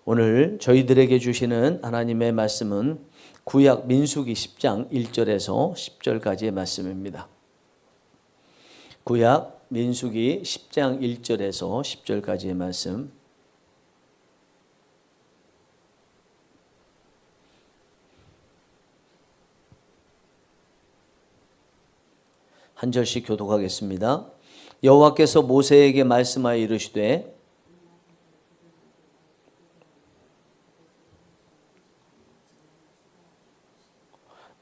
오늘 저희들에게 주시는 하나님의 말씀은 구약 민수기 10장 1절에서 10절까지의 말씀입니다. 구약 민수기 10장 1절에서 10절까지의 말씀. 한 절씩 교독하겠습니다. 여호와께서 모세에게 말씀하여 이르시되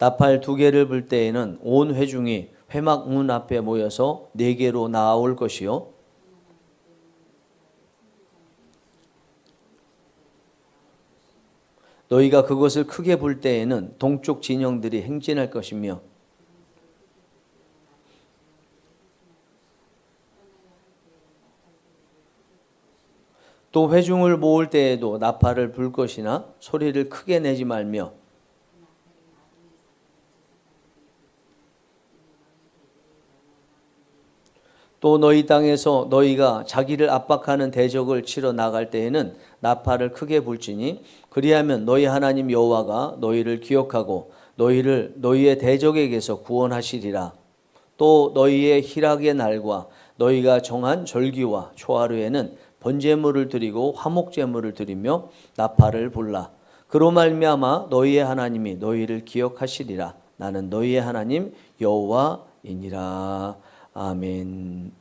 나팔 2개를 불 때에는 온 회중이 회막 문 앞에 모여서 4개로 나아올 것이요 너희가 그것을 크게 불 때에는 동쪽 진영들이 행진할 것이며 또 회중을 모을 때에도 나팔을 불 것이나 소리를 크게 내지 말며 또 너희 땅에서 너희가 자기를 압박하는 대적을 치러 나갈 때에는 나팔을 크게 불지니 그리하면 너희 하나님 여호와가 너희를 기억하고 너희를 너희의 대적에게서 구원하시리라. 또 너희의 희락의 날과 너희가 정한 절기와 초하루에는 번제물을 드리고 화목제물을 드리며 나팔을 불라. 그로 말미암아 너희의 하나님이 너희를 기억하시리라. 나는 너희의 하나님 여호와이니라. 아멘.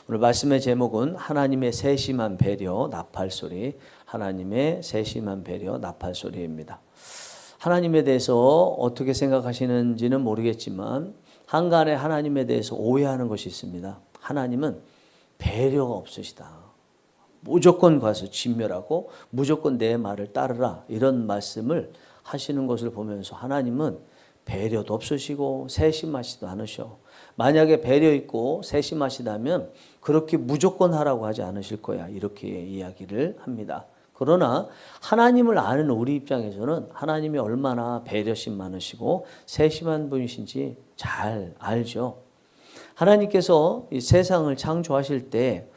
오늘 말씀의 제목은 하나님의 세심한 배려 나팔소리. 하나님의 세심한 배려 나팔소리입니다. 하나님에 대해서 어떻게 생각하시는지는 모르겠지만 한간에 하나님에 대해서 오해하는 것이 있습니다. 하나님은 배려가 없으시다. 무조건 가서 진멸하고 무조건 내 말을 따르라 이런 말씀을 하시는 것을 보면서 하나님은 배려도 없으시고 세심하시도 않으셔. 만약에 배려 있고 세심하시다면 그렇게 무조건 하라고 하지 않으실 거야 이렇게 이야기를 합니다. 그러나 하나님을 아는 우리 입장에서는 하나님이 얼마나 배려심 많으시고 세심한 분이신지 잘 알죠. 하나님께서 이 세상을 창조하실 때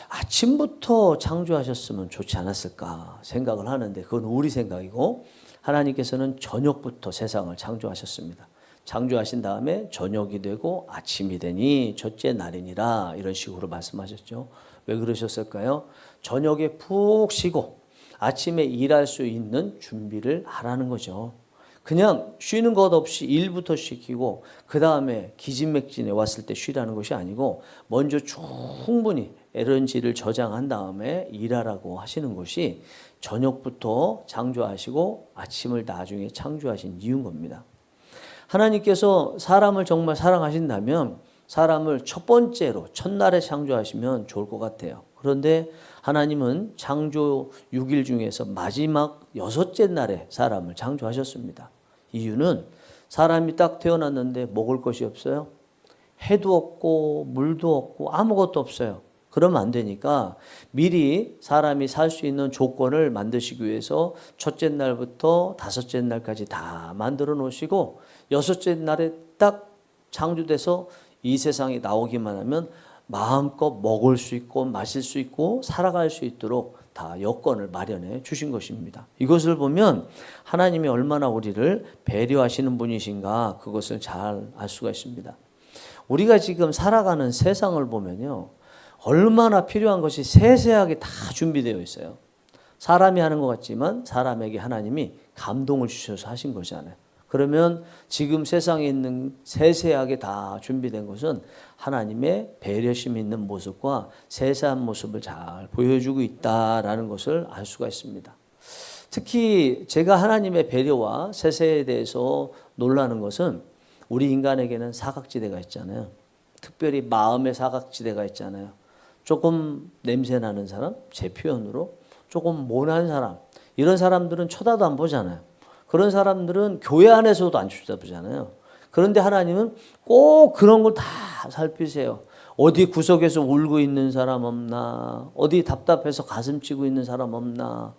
아침부터 창조하셨으면 좋지 않았을까 생각을 하는데 그건 우리 생각이고 하나님께서는 저녁부터 세상을 창조하셨습니다. 창조하신 다음에 저녁이 되고 아침이 되니 첫째 날이니라 이런 식으로 말씀하셨죠. 왜 그러셨을까요? 저녁에 푹 쉬고 아침에 일할 수 있는 준비를 하라는 거죠. 그냥 쉬는 것 없이 일부터 시키고 그 다음에 기진맥진에 왔을 때 쉬라는 것이 아니고 먼저 충분히 에너지를 저장한 다음에 일하라고 하시는 것이 저녁부터 창조하시고 아침을 나중에 창조하신 이유인 겁니다. 하나님께서 사람을 정말 사랑하신다면 사람을 첫 번째로 첫날에 창조하시면 좋을 것 같아요. 그런데 하나님은 창조 6일 중에서 마지막 6째 날에 사람을 창조하셨습니다. 이유는 사람이 딱 태어났는데 먹을 것이 없어요. 해도 없고 물도 없고 아무것도 없어요. 그러면 안 되니까 미리 사람이 살 수 있는 조건을 만드시기 위해서 첫째 날부터 5째 날까지 다 만들어 놓으시고 6째 날에 딱 창조돼서 이 세상에 나오기만 하면 마음껏 먹을 수 있고 마실 수 있고 살아갈 수 있도록 다 여건을 마련해 주신 것입니다. 이것을 보면 하나님이 얼마나 우리를 배려하시는 분이신가 그것을 잘 알 수가 있습니다. 우리가 지금 살아가는 세상을 보면요. 얼마나 필요한 것이 세세하게 다 준비되어 있어요. 사람이 하는 것 같지만 사람에게 하나님이 감동을 주셔서 하신 거잖아요. 그러면 지금 세상에 있는 세세하게 다 준비된 것은 하나님의 배려심 있는 모습과 세세한 모습을 잘 보여주고 있다라는 것을 알 수가 있습니다. 특히 제가 하나님의 배려와 세세에 대해서 놀라는 것은 우리 인간에게는 사각지대가 있잖아요. 특별히 마음의 사각지대가 있잖아요. 조금 냄새나는 사람, 제 표현으로 조금 모난 사람, 이런 사람들은 쳐다도 안 보잖아요. 그런 사람들은 교회 안에서도 안 쳐다보잖아요. 그런데 하나님은 꼭 그런 걸 다 살피세요. 어디 구석에서 울고 있는 사람 없나? 어디 답답해서 가슴 찌고 있는 사람 없나?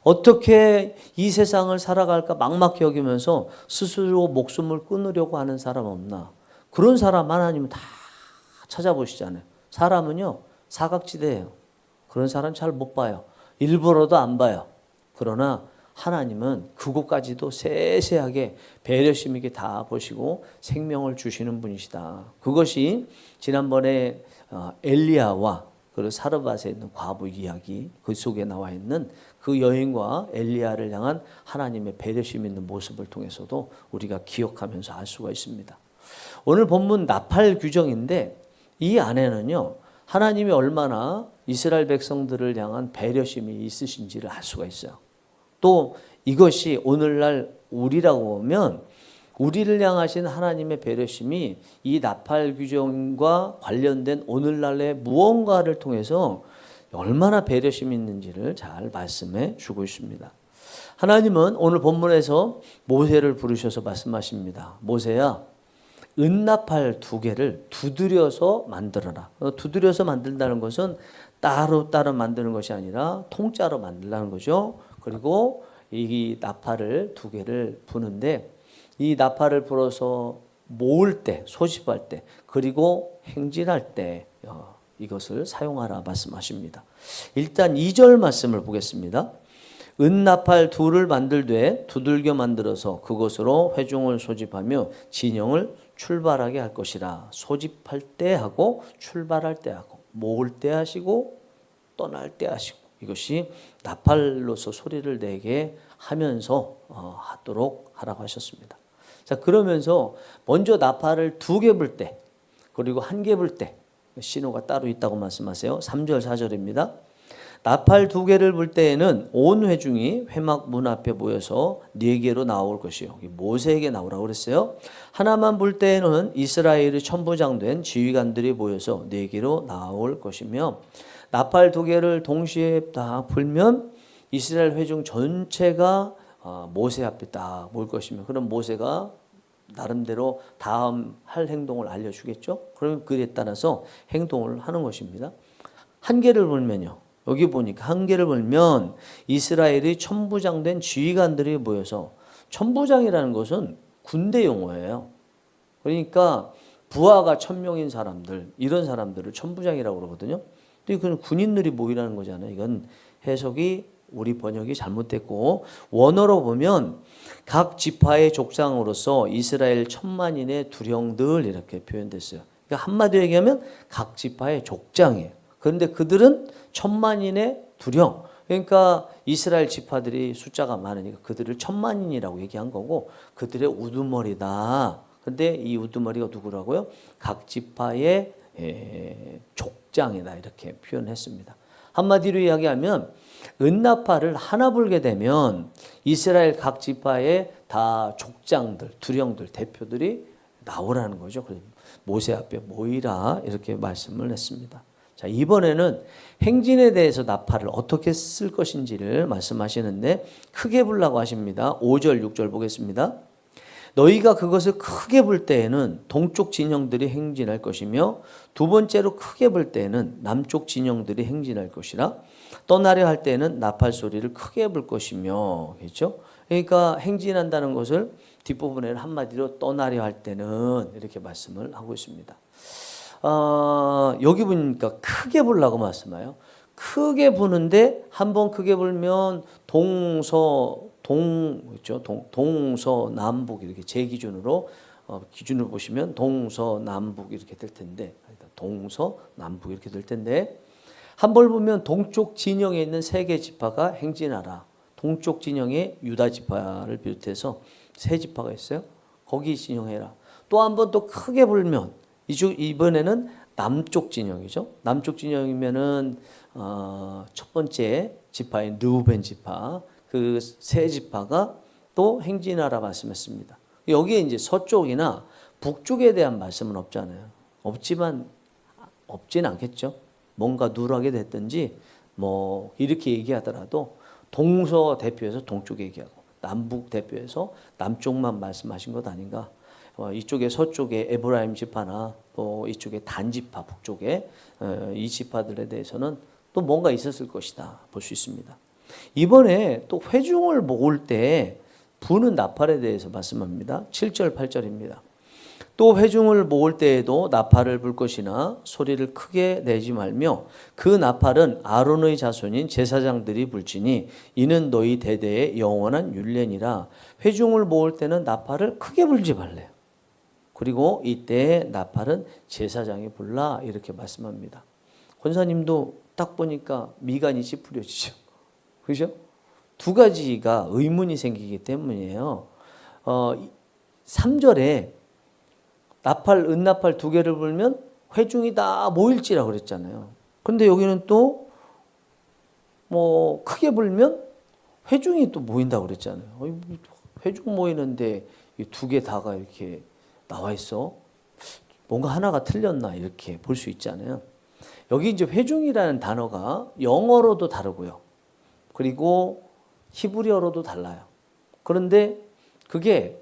어떻게 이 세상을 살아갈까 막막히 여기면서 스스로 목숨을 끊으려고 하는 사람 없나? 그런 사람 하나님은 다 찾아보시잖아요. 사람은요 사각지대예요. 그런 사람 잘 못 봐요. 일부러도 안 봐요. 그러나 하나님은 그곳까지도 세세하게 배려심 있게 다 보시고 생명을 주시는 분이시다. 그것이 지난번에 엘리야와 그리고 사르밧에 있는 과부 이야기 그 속에 나와 있는 그 여인과 엘리야를 향한 하나님의 배려심 있는 모습을 통해서도 우리가 기억하면서 알 수가 있습니다. 오늘 본문 나팔 규정인데 이 안에는요, 하나님이 얼마나 이스라엘 백성들을 향한 배려심이 있으신지를 알 수가 있어요. 또 이것이 오늘날 우리라고 보면 우리를 향하신 하나님의 배려심이 이 나팔 규정과 관련된 오늘날의 무언가를 통해서 얼마나 배려심이 있는지를 잘 말씀해 주고 있습니다. 하나님은 오늘 본문에서 모세를 부르셔서 말씀하십니다. 모세야, 은나팔 2개를 두드려서 만들어라. 두드려서 만든다는 것은 따로 만드는 것이 아니라 통짜로 만들라는 거죠. 그리고 이 나팔을 2개를 부는데 이 나팔을 불어서 모을 때, 소집할 때, 그리고 행진할 때 이것을 사용하라 말씀하십니다. 일단 2절 말씀을 보겠습니다. 은나팔 2를 만들되 두들겨 만들어서 그것으로 회중을 소집하며 진영을 출발하게 할 것이라. 소집할 때 하고 출발할 때 하고 모을 때 하시고 떠날 때 하시고 이것이 나팔로서 소리를 내게 하면서 하도록 하라고 하셨습니다. 자, 그러면서 먼저 나팔을 2개 불 때 그리고 1개 불 때 신호가 따로 있다고 말씀하세요. 3절 4절입니다. 나팔 2개를 불 때에는 온 회중이 회막 문 앞에 모여서 4개로 나올 것이요. 모세에게 나오라고 그랬어요. 하나만 불 때에는 이스라엘의 천부장된 지휘관들이 모여서 4개로 나올 것이며 나팔 2개를 동시에 다 불면 이스라엘 회중 전체가 모세 앞에 딱 모일 것이며 그럼 모세가 나름대로 다음 할 행동을 알려주겠죠. 그러면 그에 따라서 행동을 하는 것입니다. 1개를 불면요. 여기 보니까 1개를 불면 이스라엘의 천부장된 지휘관들이 모여서 천부장이라는 것은 군대 용어예요. 그러니까 부하가 1000명인 사람들 이런 사람들을 천부장이라고 그러거든요. 근데 이건 군인들이 모이라는 거잖아요. 이건 해석이 우리 번역이 잘못됐고 원어로 보면 각 지파의 족장으로서 이스라엘 1000만인의 두령들 이렇게 표현됐어요. 그러니까 한마디로 얘기하면 각 지파의 족장이에요. 그런데 그들은 1000만인의 두령. 그러니까 이스라엘 지파들이 숫자가 많으니까 그들을 1000만인이라고 얘기한 거고 그들의 우두머리다. 근데 이 우두머리가 누구라고요? 각 지파의 족장이다 이렇게 표현했습니다. 한마디로 이야기하면 은나팔을 하나 불게 되면 이스라엘 각 지파의 다 족장들, 두령들, 대표들이 나오라는 거죠. 그래서 모세 앞에 모이라 이렇게 말씀을 했습니다. 자, 이번에는 행진에 대해서 나팔을 어떻게 쓸 것인지를 말씀하시는데 크게 불라고 하십니다. 5절, 6절 보겠습니다. 너희가 그것을 크게 불 때에는 동쪽 진영들이 행진할 것이며 두 번째로 크게 불 때에는 남쪽 진영들이 행진할 것이라. 떠나려 할 때에는 나팔 소리를 크게 불 것이며, 그렇죠? 그러니까 행진한다는 것을 뒷부분에는 한마디로 떠나려 할 때는 이렇게 말씀을 하고 있습니다. 여기 보니까 크게 불라고 말씀해요. 크게 부는데 한번 크게 불면 그렇죠? 동서남북 이렇게 제 기준으로 기준을 보시면 동서남북 이렇게 될 텐데 동서남북 이렇게 될 텐데 한 번 보면 동쪽 진영에 있는 3개 지파가 행진하라. 동쪽 진영에 유다 지파를 비롯해서 3지파가 있어요. 거기 진영해라. 또 한 번 또 크게 불면 이번에는 남쪽 진영이죠. 남쪽 진영이면은 첫 번째 지파인 르우벤 지파 그 3지파가 또 행진하라 말씀했습니다. 여기에 이제 서쪽이나 북쪽에 대한 말씀은 없잖아요. 없진 않겠죠. 뭔가 누락이 됐든지 뭐 이렇게 얘기하더라도 동서 대표에서 동쪽 얘기하고 남북 대표에서 남쪽만 말씀하신 것 아닌가. 이쪽에 서쪽에 에브라임 지파나 또 이쪽에 단 지파 북쪽에 이 지파들에 대해서는 또 뭔가 있었을 것이다 볼 수 있습니다. 이번에 또 회중을 모을 때 부는 나팔에 대해서 말씀합니다. 7절 8절입니다. 또 회중을 모을 때에도 나팔을 불 것이나 소리를 크게 내지 말며 그 나팔은 아론의 자손인 제사장들이 불지니 이는 너희 대대의 영원한 율례니라. 회중을 모을 때는 나팔을 크게 불지 말래요. 그리고 이때 나팔은 제사장이 불라 이렇게 말씀합니다. 권사님도 딱 보니까 미간이 찌푸려지죠. 그죠? 두 가지가 의문이 생기기 때문이에요. 3절에 나팔, 은나팔 두 개를 불면 회중이 다 모일지라고 그랬잖아요. 그런데 여기는 또 뭐 크게 불면 회중이 또 모인다고 그랬잖아요. 회중 모이는데 이 두 개 다가 이렇게 나와 있어. 뭔가 하나가 틀렸나 이렇게 볼 수 있잖아요. 여기 이제 회중이라는 단어가 영어로도 다르고요. 그리고 히브리어로도 달라요. 그런데 그게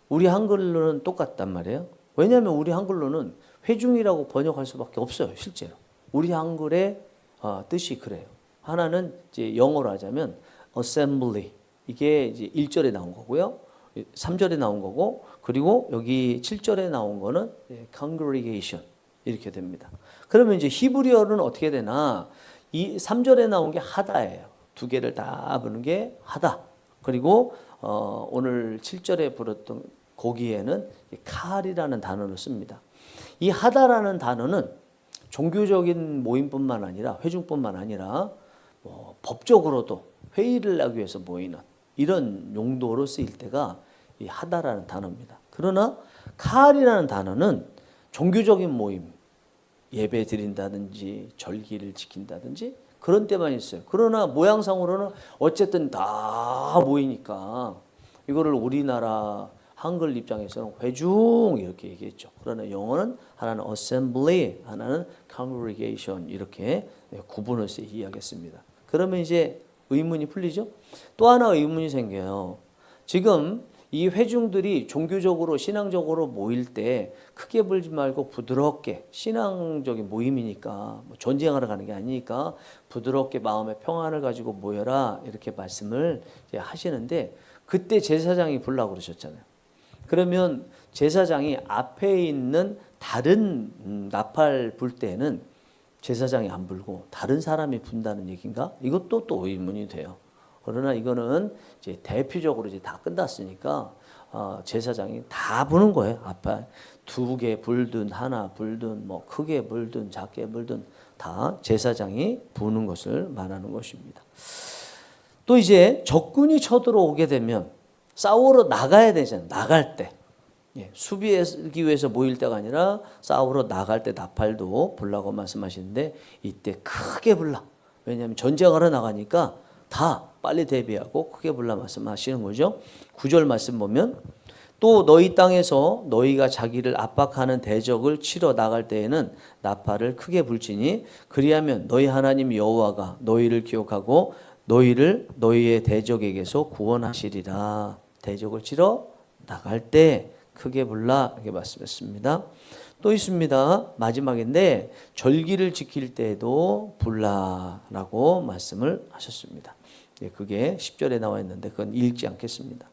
우리 한글로는 똑같단 말이에요. 왜냐하면 우리 한글로는 회중이라고 번역할 수밖에 없어요. 실제로. 우리 한글의 뜻이 그래요. 하나는 이제 영어로 하자면 assembly. 이게 이제 1절에 나온 거고요. 3절에 나온 거고, 그리고 여기 7절에 나온 거는 congregation. 이렇게 됩니다. 그러면 이제 히브리어는 어떻게 되나? 이 3절에 나온 게 하다예요. 두 개를 다 부는 게 하다. 그리고 오늘 7절에 불었던 거기에는 칼이라는 단어를 씁니다. 이 하다라는 단어는 종교적인 모임뿐만 아니라 회중뿐만 아니라 법적으로도 회의를 하기 위해서 모이는 이런 용도로 쓰일 때가 이 하다라는 단어입니다. 그러나 칼이라는 단어는 종교적인 모임, 예배 드린다든지 절기를 지킨다든지 그런 때만 있어요. 그러나 모양상으로는 어쨌든 다 모이니까 이거를 우리나라 한글 입장에서는 회중 이렇게 얘기했죠. 그러나 영어는 하나는 assembly, 하나는 congregation 이렇게 구분을 해서 이야기했습니다. 그러면 이제 의문이 풀리죠? 또 하나 의문이 생겨요. 지금 이 회중들이 종교적으로 신앙적으로 모일 때 크게 불지 말고 부드럽게 신앙적인 모임이니까 전쟁하러 가는 게 아니니까 부드럽게 마음의 평안을 가지고 모여라 이렇게 말씀을 이제 하시는데 그때 제사장이 불라고 그러셨잖아요. 그러면 제사장이 앞에 있는 다른 나팔 불 때는 제사장이 안 불고 다른 사람이 분다는 얘기인가? 이것도 또 의문이 돼요. 그러나 이거는 이제 대표적으로 이제 다 끝났으니까 제사장이 다 부는 거예요. 앞에 두 개 불든 하나 불든 뭐 크게 불든 작게 불든 다 제사장이 부는 것을 말하는 것입니다. 또 이제 적군이 쳐들어오게 되면 싸우러 나가야 되잖아요. 나갈 때. 수비하기 위해서 모일 때가 아니라 싸우러 나갈 때 나팔도 불라고 말씀하시는데 이때 크게 불라. 왜냐하면 전쟁하러 나가니까 다 빨리 대비하고 크게 불라 말씀하시는 거죠. 9절 말씀 보면 또 너희 땅에서 너희가 자기를 압박하는 대적을 치러 나갈 때에는 나팔을 크게 불지니 그리하면 너희 하나님 여호와가 너희를 기억하고 너희를 너희의 대적에게서 구원하시리라. 대적을 치러 나갈 때 크게 불라 이렇게 말씀했습니다. 또 있습니다. 마지막인데 절기를 지킬 때에도 불라라고 말씀을 하셨습니다. 그게 10절에 나와 있는데 그건 읽지 않겠습니다.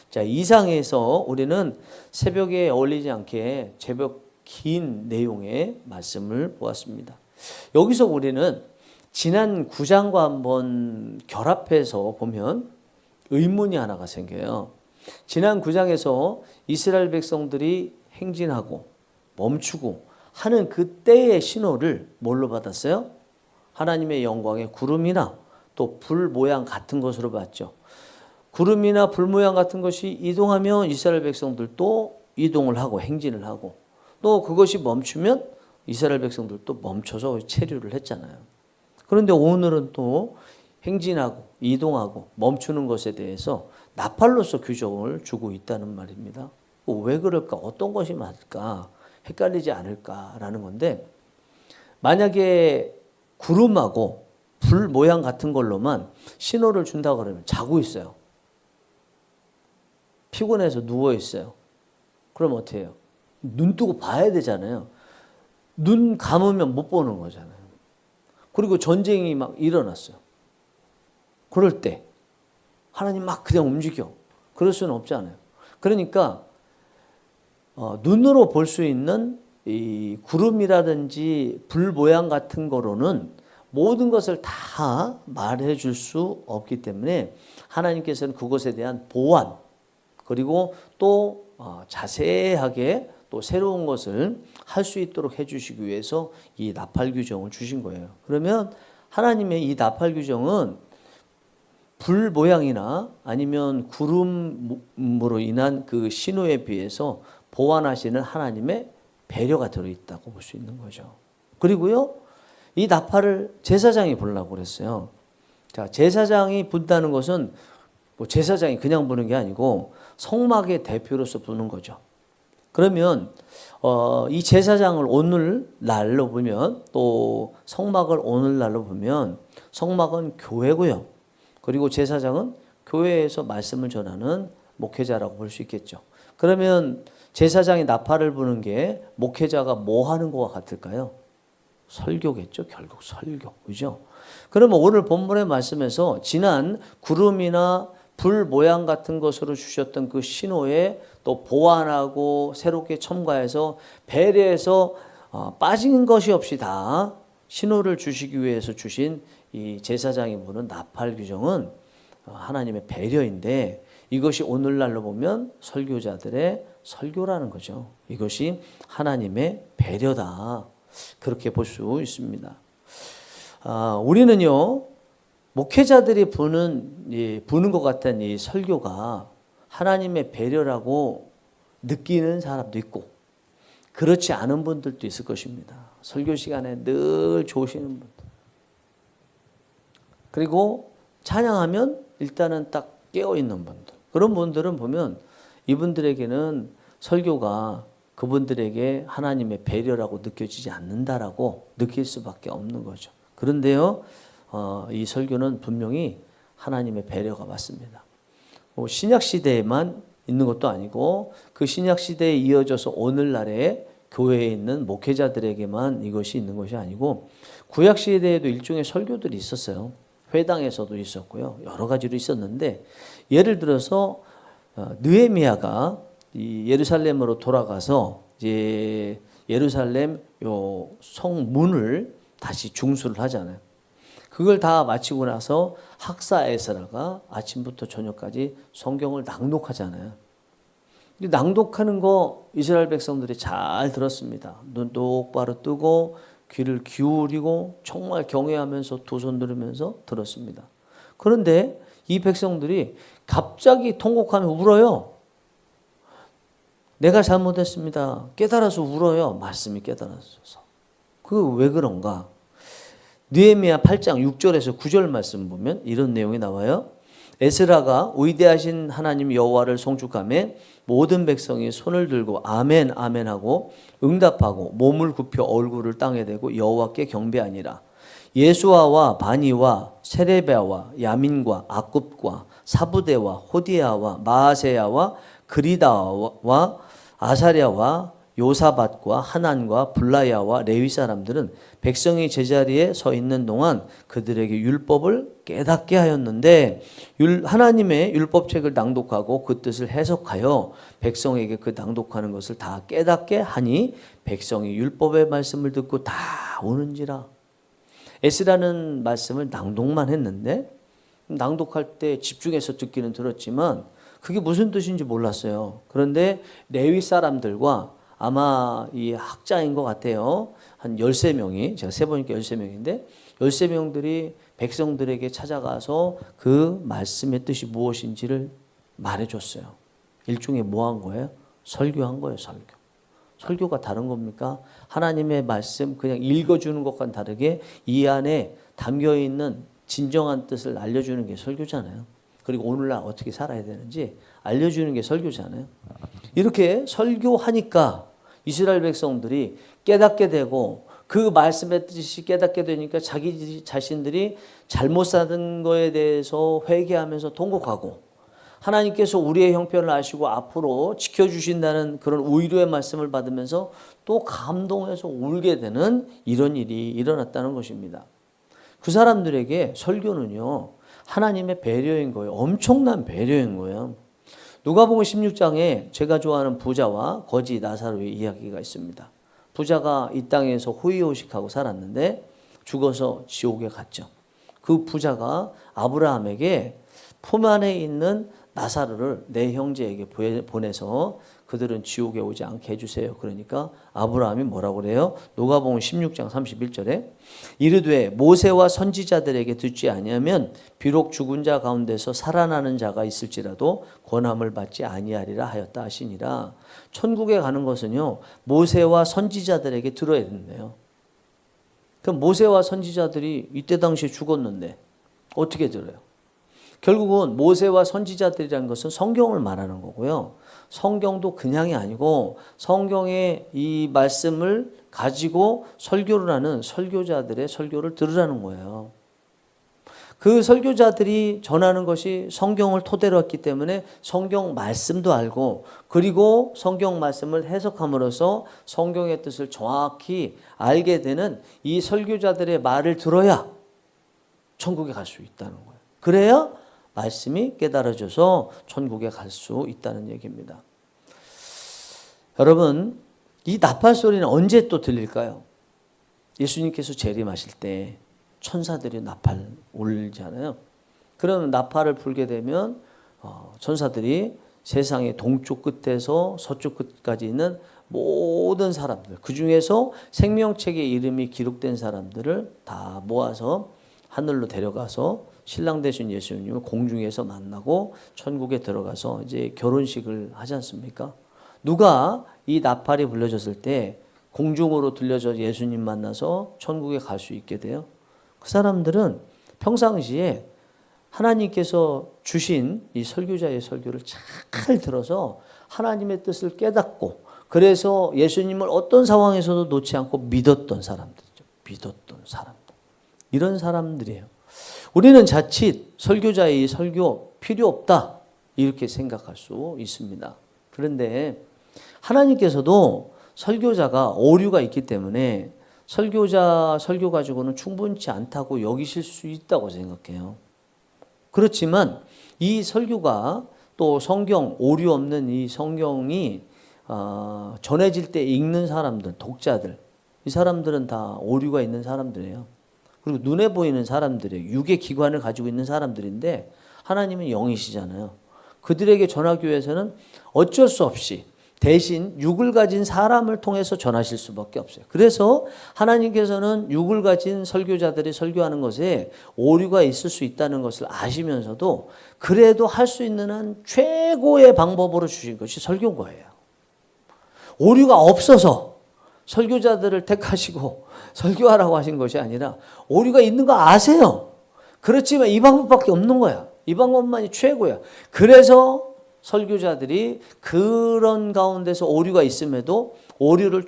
자, 이상에서 우리는 새벽에 어울리지 않게 제법 긴 내용의 말씀을 보았습니다. 여기서 우리는 지난 9장과 한번 결합해서 보면 의문이 하나가 생겨요. 지난 9장에서 이스라엘 백성들이 행진하고 멈추고 하는 그때의 신호를 뭘로 받았어요? 하나님의 영광의 구름이나 또 불 모양 같은 것으로 봤죠. 구름이나 불 모양 같은 것이 이동하면 이스라엘 백성들도 이동을 하고 행진을 하고 또 그것이 멈추면 이스라엘 백성들도 멈춰서 체류를 했잖아요. 그런데 오늘은 또 행진하고 이동하고 멈추는 것에 대해서 나팔로서 규정을 주고 있다는 말입니다. 왜 그럴까? 어떤 것이 맞을까? 헷갈리지 않을까라는 건데 만약에 구름하고 불 모양 같은 걸로만 신호를 준다 그러면 자고 있어요. 피곤해서 누워 있어요. 그럼 어떻게 해요? 눈 뜨고 봐야 되잖아요. 눈 감으면 못 보는 거잖아요. 그리고 전쟁이 막 일어났어요. 그럴 때 하나님 막 그냥 움직여. 그럴 수는 없잖아요. 그러니까 눈으로 볼 수 있는 이 구름이라든지 불 모양 같은 거로는 모든 것을 다 말해 줄 수 없기 때문에 하나님께서는 그것에 대한 보완 그리고 또 자세하게 또 새로운 것을 할 수 있도록 해주시기 위해서 이 나팔 규정을 주신 거예요. 그러면 하나님의 이 나팔 규정은 불 모양이나 아니면 구름으로 인한 그 신호에 비해서 보완하시는 하나님의 배려가 들어있다고 볼 수 있는 거죠. 그리고요, 이 나팔을 제사장이 불라고 그랬어요. 자, 제사장이 분다는 것은 뭐 제사장이 그냥 부는 게 아니고 성막의 대표로서 부는 거죠. 그러면 이 제사장을 오늘날로 보면 또 성막을 오늘날로 보면 성막은 교회고요. 그리고 제사장은 교회에서 말씀을 전하는 목회자라고 볼 수 있겠죠. 그러면 제사장이 나팔을 부는 게 목회자가 뭐 하는 것과 같을까요? 설교겠죠. 결국 설교. 그죠? 그러면 오늘 본문의 말씀에서 지난 구름이나 불 모양 같은 것으로 주셨던 그 신호에 또 보완하고 새롭게 첨가해서 배려해서 빠진 것이 없이 다 신호를 주시기 위해서 주신 이 제사장이 부는 나팔 규정은 하나님의 배려인데 이것이 오늘날로 보면 설교자들의 설교라는 거죠. 이것이 하나님의 배려다. 그렇게 볼 수 있습니다. 우리는요, 목회자들이 부는 것 같은 이 설교가 하나님의 배려라고 느끼는 사람도 있고, 그렇지 않은 분들도 있을 것입니다. 설교 시간에 늘 좋으시는 분들. 그리고 찬양하면 일단은 딱 깨어있는 분들. 그런 분들은 보면 이분들에게는 설교가 그분들에게 하나님의 배려라고 느껴지지 않는다라고 느낄 수밖에 없는 거죠. 그런데요, 이 설교는 분명히 하나님의 배려가 맞습니다. 신약 시대에만 있는 것도 아니고 그 신약 시대에 이어져서 오늘날에 교회에 있는 목회자들에게만 이것이 있는 것이 아니고 구약 시대에도 일종의 설교들이 있었어요. 회당에서도 있었고요. 여러 가지로 있었는데 예를 들어서 느헤미야가 이 예루살렘으로 돌아가서 이제 예루살렘 요 성문을 다시 중수를 하잖아요. 그걸 다 마치고 나서 학사 에스라가 아침부터 저녁까지 성경을 낭독하잖아요. 낭독하는 거 이스라엘 백성들이 잘 들었습니다. 눈 똑바로 뜨고 귀를 기울이고 정말 경외하면서 두 손 들으면서 들었습니다. 그런데 이 백성들이 갑자기 통곡하며 울어요. 내가 잘못했습니다. 깨달아서 울어요. 말씀이 깨달아서. 그 왜 그런가? 느헤미야 8장 6절에서 9절 말씀 보면 이런 내용이 나와요. 에스라가 위대하신 하나님 여호와를 송축하며 모든 백성이 손을 들고 아멘 아멘 하고 응답하고 몸을 굽혀 얼굴을 땅에 대고 여호와께 경배하니라. 예수아와 바니와 세레베아와 야민과 아굽과 사부대와 호디아와 마아세야와 그리다와 아사랴와 요사밧과 하난과 블라야와 레위 사람들은 백성이 제자리에 서 있는 동안 그들에게 율법을 깨닫게 하였는데 하나님의 율법책을 낭독하고 그 뜻을 해석하여 백성에게 그 낭독하는 것을 다 깨닫게 하니 백성이 율법의 말씀을 듣고 다 우는지라. 에스라는 말씀을 낭독만 했는데 낭독할 때 집중해서 듣기는 들었지만 그게 무슨 뜻인지 몰랐어요. 그런데 레위 사람들과 아마 이 학자인 것 같아요. 한 13명이, 제가 세보니까 13명인데 13명들이 백성들에게 찾아가서 그 말씀의 뜻이 무엇인지를 말해줬어요. 일종의 뭐 한 거예요? 설교한 거예요. 설교. 설교가 다른 겁니까? 하나님의 말씀 그냥 읽어주는 것과는 다르게 이 안에 담겨있는 진정한 뜻을 알려주는 게 설교잖아요. 그리고 오늘날 어떻게 살아야 되는지 알려주는 게 설교잖아요. 이렇게 설교하니까 이스라엘 백성들이 깨닫게 되고 그 말씀의 뜻이 깨닫게 되니까 자기 자신들이 잘못 사는 거에 대해서 회개하면서 통곡하고 하나님께서 우리의 형편을 아시고 앞으로 지켜주신다는 그런 위로의 말씀을 받으면서 또 감동해서 울게 되는 이런 일이 일어났다는 것입니다. 그 사람들에게 설교는요, 하나님의 배려인 거예요. 엄청난 배려인 거예요. 누가복음 16장에 제가 좋아하는 부자와 거지 나사로의 이야기가 있습니다. 부자가 이 땅에서 호의호식하고 살았는데 죽어서 지옥에 갔죠. 그 부자가 아브라함에게 품 안에 있는 나사로를 내 형제에게 보내서 그들은 지옥에 오지 않게 해주세요. 그러니까 아브라함이 뭐라고 그래요? 누가복음 16장 31절에 이르되 모세와 선지자들에게 듣지 아니하면 비록 죽은 자 가운데서 살아나는 자가 있을지라도 권함을 받지 아니하리라 하였다 하시니라. 천국에 가는 것은요, 모세와 선지자들에게 들어야 된대요. 그럼 모세와 선지자들이 이때 당시에 죽었는데 어떻게 들어요? 결국은 모세와 선지자들이라는 것은 성경을 말하는 거고요. 성경도 그냥이 아니고 성경의 이 말씀을 가지고 설교를 하는 설교자들의 설교를 들으라는 거예요. 그 설교자들이 전하는 것이 성경을 토대로 했기 때문에 성경 말씀도 알고, 그리고 성경 말씀을 해석함으로써 성경의 뜻을 정확히 알게 되는 이 설교자들의 말을 들어야 천국에 갈 수 있다는 거예요. 그래야 말씀이 깨달아져서 천국에 갈 수 있다는 얘기입니다. 여러분, 이 나팔 소리는 언제 또 들릴까요? 예수님께서 재림하실 때 천사들이 나팔 울잖아요. 그러면 나팔을 불게 되면 천사들이 세상의 동쪽 끝에서 서쪽 끝까지 있는 모든 사람들, 그 중에서 생명책의 이름이 기록된 사람들을 다 모아서 하늘로 데려가서 신랑 되신 예수님을 공중에서 만나고 천국에 들어가서 이제 결혼식을 하지 않습니까? 누가 이 나팔이 불려졌을 때 공중으로 들려져 예수님 만나서 천국에 갈 수 있게 돼요? 그 사람들은 평상시에 하나님께서 주신 이 설교자의 설교를 잘 들어서 하나님의 뜻을 깨닫고, 그래서 예수님을 어떤 상황에서도 놓지 않고 믿었던 사람들이죠. 믿었던 사람들. 이런 사람들이에요. 우리는 자칫 설교자의 이 설교 필요 없다 이렇게 생각할 수 있습니다. 그런데 하나님께서도 설교자가 오류가 있기 때문에 설교자 설교 가지고는 충분치 않다고 여기실 수 있다고 생각해요. 그렇지만 이 설교가 또 성경, 오류 없는 이 성경이 전해질 때 읽는 사람들, 독자들, 이 사람들은 다 오류가 있는 사람들이에요. 그리고 눈에 보이는 사람들이에요. 육의 기관을 가지고 있는 사람들인데 하나님은 영이시잖아요. 그들에게 전하기 위해서는 어쩔 수 없이 대신 육을 가진 사람을 통해서 전하실 수밖에 없어요. 그래서 하나님께서는 육을 가진 설교자들이 설교하는 것에 오류가 있을 수 있다는 것을 아시면서도 그래도 할 수 있는 한 최고의 방법으로 주신 것이 설교인 거예요. 오류가 없어서 설교자들을 택하시고 설교하라고 하신 것이 아니라 오류가 있는 거 아세요. 그렇지만 이 방법밖에 없는 거야. 이 방법만이 최고야. 그래서 설교자들이 그런 가운데서 오류가 있음에도 오류를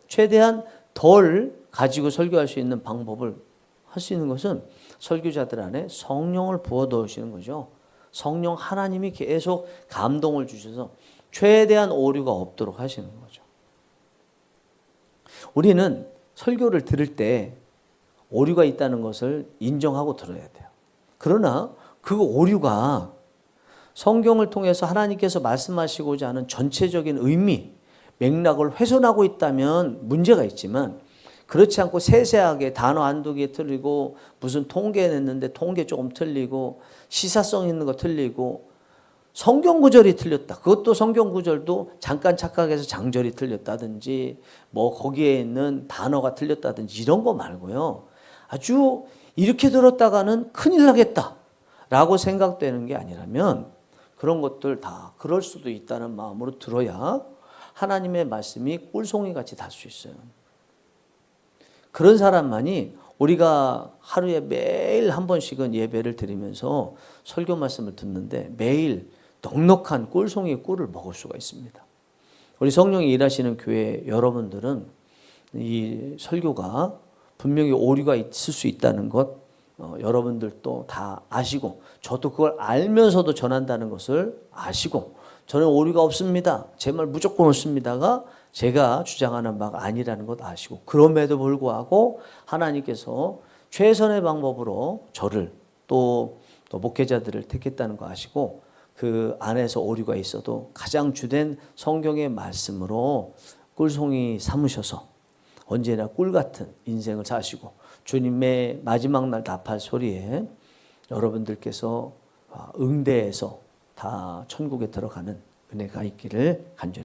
최대한 덜 가지고 설교할 수 있는 방법을 할 수 있는 것은 설교자들 안에 성령을 부어 넣으시는 거죠. 성령 하나님이 계속 감동을 주셔서 최대한 오류가 없도록 하시는 거죠. 우리는 설교를 들을 때 오류가 있다는 것을 인정하고 들어야 돼요. 그러나 그 오류가 성경을 통해서 하나님께서 말씀하시고자 하는 전체적인 의미, 맥락을 훼손하고 있다면 문제가 있지만, 그렇지 않고 세세하게 단어 한두 개 틀리고 무슨 통계 냈는데 통계 조금 틀리고 시사성 있는 거 틀리고 성경 구절이 틀렸다. 그것도 성경 구절도 잠깐 착각해서 장절이 틀렸다든지 뭐 거기에 있는 단어가 틀렸다든지 이런 거 말고요. 아주 이렇게 들었다가는 큰일 나겠다라고 생각되는 게 아니라면 그런 것들 다 그럴 수도 있다는 마음으로 들어야 하나님의 말씀이 꿀송이 같이 닿을 수 있어요. 그런 사람만이 우리가 하루에 매일 한 번씩은 예배를 드리면서 설교 말씀을 듣는데 매일 넉넉한 꿀송이 꿀을 먹을 수가 있습니다. 우리 성령이 일하시는 교회 여러분들은 이 설교가 분명히 오류가 있을 수 있다는 것 여러분들도 다 아시고, 저도 그걸 알면서도 전한다는 것을 아시고, 저는 오류가 없습니다, 제 말 무조건 옳습니다가 제가 주장하는 바가 아니라는 것 아시고, 그럼에도 불구하고 하나님께서 최선의 방법으로 저를 또 목회자들을 택했다는 거 아시고, 그 안에서 오류가 있어도 가장 주된 성경의 말씀으로 꿀송이 삼으셔서 언제나 꿀 같은 인생을 사시고 주님의 마지막 날 답할 소리에 여러분들께서 응대해서 다 천국에 들어가는 은혜가 있기를 간절히